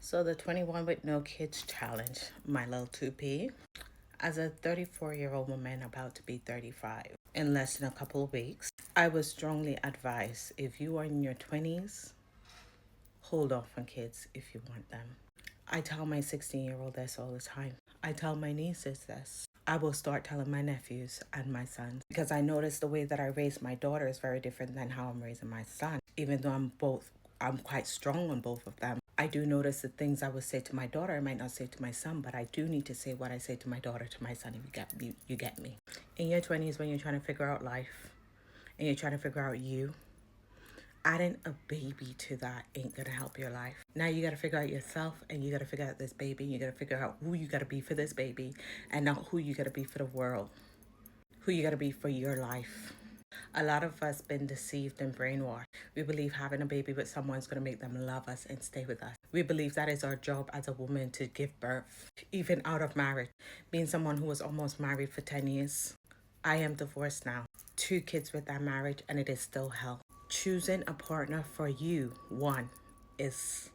So the 21 with no kids challenge, my little 2P. As a 34-year-old woman about to be 35 in less than a couple of weeks, I would strongly advise if you are in your 20s, hold off on kids if you want them. I tell my 16-year-old this all the time. I tell my nieces this. I will start telling my nephews and my sons because I notice the way that I raise my daughter is very different than how I'm raising my son. Even though I'm quite strong on both of them. I do notice the things I would say to my daughter, I might not say to my son, but I do need to say what I say to my daughter, to my son, if you get me. In your 20s, when you're trying to figure out life and you're trying to figure out you, adding a baby to that ain't gonna help your life. Now you gotta figure out yourself and you gotta figure out this baby. You gotta figure out who you gotta be for this baby and not who you gotta be for the world. Who you gotta be for your life. A lot of us been deceived and brainwashed. We believe having a baby with someone is going to make them love us and stay with us. We believe that is our job as a woman, to give birth, even out of marriage. Being someone who was almost married for 10 years, I am divorced now. 2 kids with that marriage, and it is still hell. Choosing a partner for you, one, is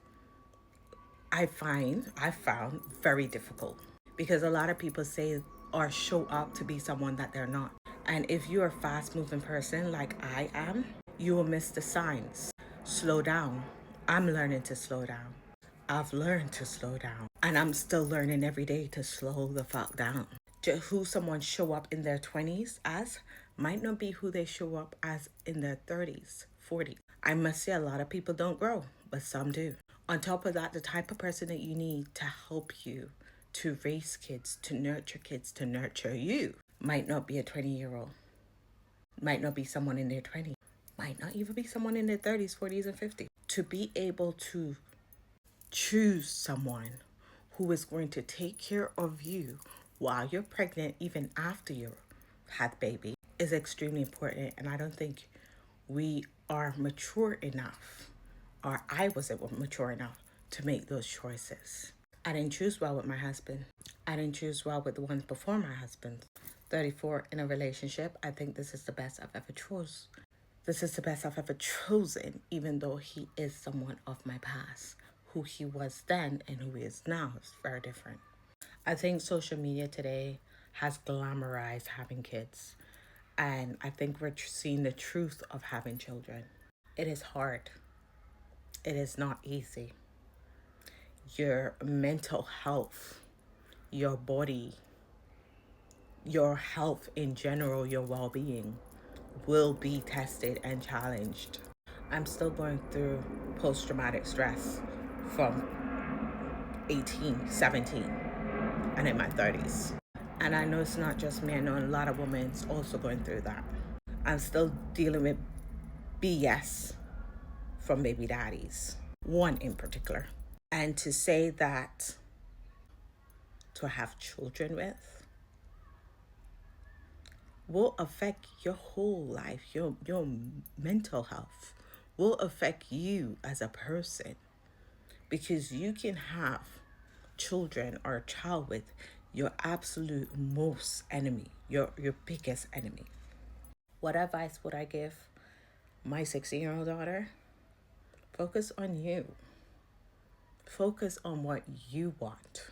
I found very difficult because a lot of people say or show up to be someone that they're not. And if you're a fast moving person like I am, you will miss the signs. Slow down. I'm learning to slow down. I've learned to slow down. And I'm still learning every day to slow the fuck down. Who someone show up in their 20s as might not be who they show up as in their 30s, 40s. I must say a lot of people don't grow, but some do. On top of that, the type of person that you need to help you to raise kids, to nurture you, might not be a 20-year-old, might not be someone in their 20s, might not even be someone in their 30s, 40s, and 50s. To be able to choose someone who is going to take care of you while you're pregnant, even after you had baby, is extremely important. And I don't think we are mature enough, or I wasn't mature enough to make those choices. I didn't choose well with my husband. I didn't choose well with the ones before my husband. 34 in a relationship, I think this is the best I've ever chose. This is the best I've ever chosen, even though he is someone of my past. Who he was then and who he is now is very different. I think social media today has glamorized having kids. And I think we're seeing the truth of having children. It is hard. It is not easy. Your mental health, your body, your health in general, your well-being will be tested and challenged. I'm still going through post-traumatic stress from 18, 17, and in my 30s. And I know it's not just me. I know a lot of women also going through that. I'm still dealing with BS from baby daddies, one in particular. And to say that to have children with will affect your whole life, your mental health, will affect you as a person. Because you can have children or a child with your absolute most enemy, your biggest enemy. What advice would I give my 16-year-old daughter? Focus on you. Focus on what you want.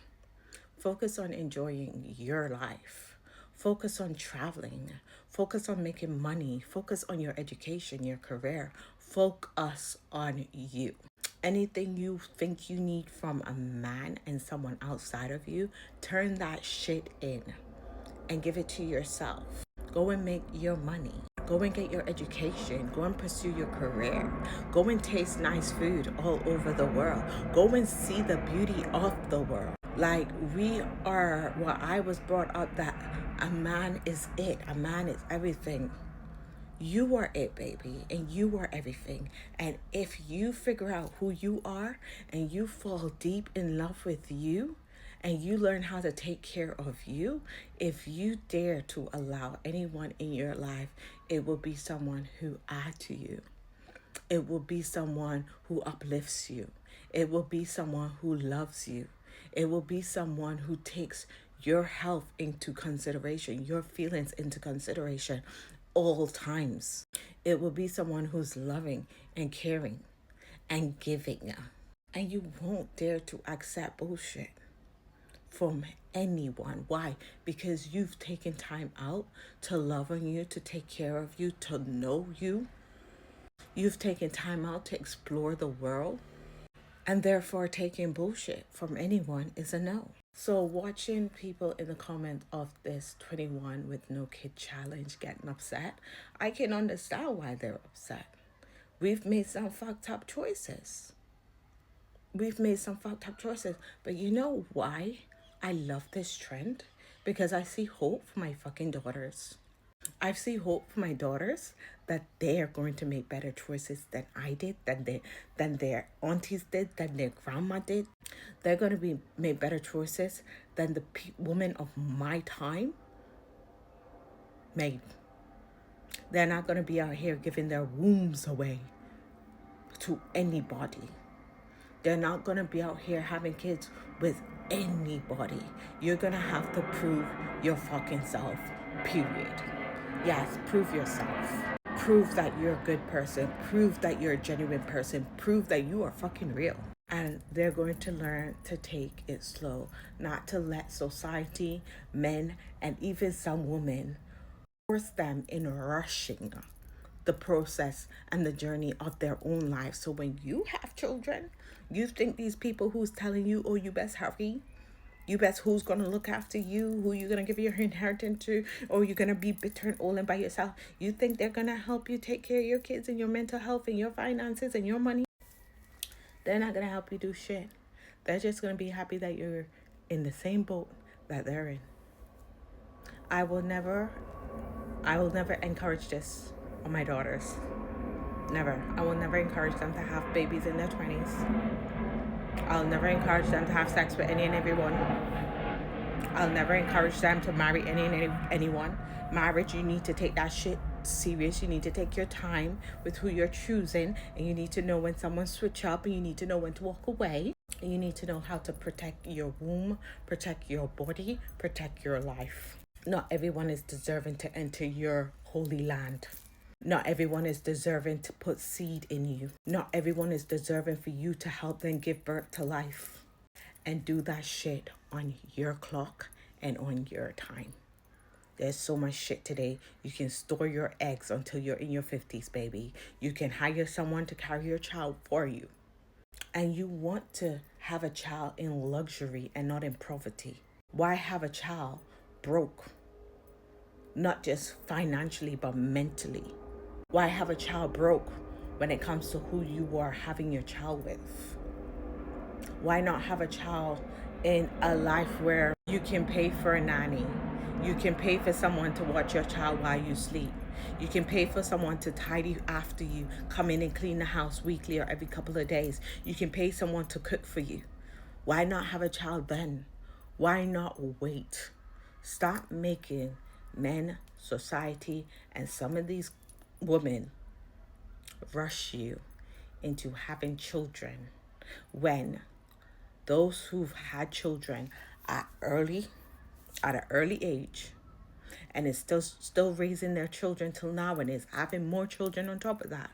Focus on enjoying your life. Focus on traveling. Focus on making money. Focus on your education, your career. Focus on you. Anything you think you need from a man and someone outside of you, turn that shit in and give it to yourself. Go and make your money. Go and get your education. Go and pursue your career. Go and taste nice food all over the world. Go and see the beauty of the world. Like, I was brought up that a man is it. A man is everything. You are it, baby, and you are everything. And if you figure out who you are and you fall deep in love with you and you learn how to take care of you, if you dare to allow anyone in your life, it will be someone who adds to you. It will be someone who uplifts you. It will be someone who loves you. It will be someone who takes your health into consideration, your feelings into consideration all times. It will be someone who's loving and caring and giving. And you won't dare to accept bullshit from anyone. Why? Because you've taken time out to love on you, to take care of you, to know you. You've taken time out to explore the world. And therefore, taking bullshit from anyone is a no. So, watching people in the comment of this 21 with no kid challenge getting upset, I can understand why they're upset. We've made some fucked up choices. But you know why I love this trend? Because I see hope for my fucking daughters. I see hope for my daughters that they are going to make better choices than I did, than their aunties did, than their grandma did. They're going to be make better choices than the women of my time made. They're not going to be out here giving their wombs away to anybody. They're not going to be out here having kids with anybody. You're going to have to prove your fucking self, period. Yes, prove yourself. Prove that you're a good person. Prove that you're a genuine person. Prove that you are fucking real. And they're going to learn to take it slow, not to let society, men, and even some women force them in rushing the process and the journey of their own lives. So when you have children, you think these people who's telling you, oh, you best hurry, you best who's going to look after you, who you're going to give your inheritance to, or you're going to be bitter and old and by yourself. You think they're going to help you take care of your kids and your mental health and your finances and your money? They're not going to help you do shit. They're just going to be happy that you're in the same boat that they're in. I will never encourage this on my daughters. Never. I will never encourage them to have babies in their 20s. I'll never encourage them to have sex with any and everyone. I'll never encourage them to marry anyone. Marriage, you need to take that shit serious. You need to take your time with who you're choosing, and you need to know when someone switch up, and you need to know when to walk away. And you need to know how to protect your womb, protect your body, protect your life. Not everyone is deserving to enter your holy land. Not everyone is deserving to put seed in you. Not everyone is deserving for you to help them give birth to life. And do that shit on your clock and on your time. There's so much shit today. You can store your eggs until you're in your 50s, baby. You can hire someone to carry your child for you. And you want to have a child in luxury and not in poverty. Why have a child broke? Not just financially, but mentally. Why have a child broke when it comes to who you are having your child with? Why not have a child in a life where you can pay for a nanny? You can pay for someone to watch your child while you sleep. You can pay for someone to tidy after you, come in and clean the house weekly or every couple of days. You can pay someone to cook for you. Why not have a child then? Why not wait? Stop making men, society, and some of these women rush you into having children when those who've had children at an early age and is still raising their children till now and is having more children on top of that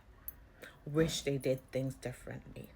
wish they did things differently.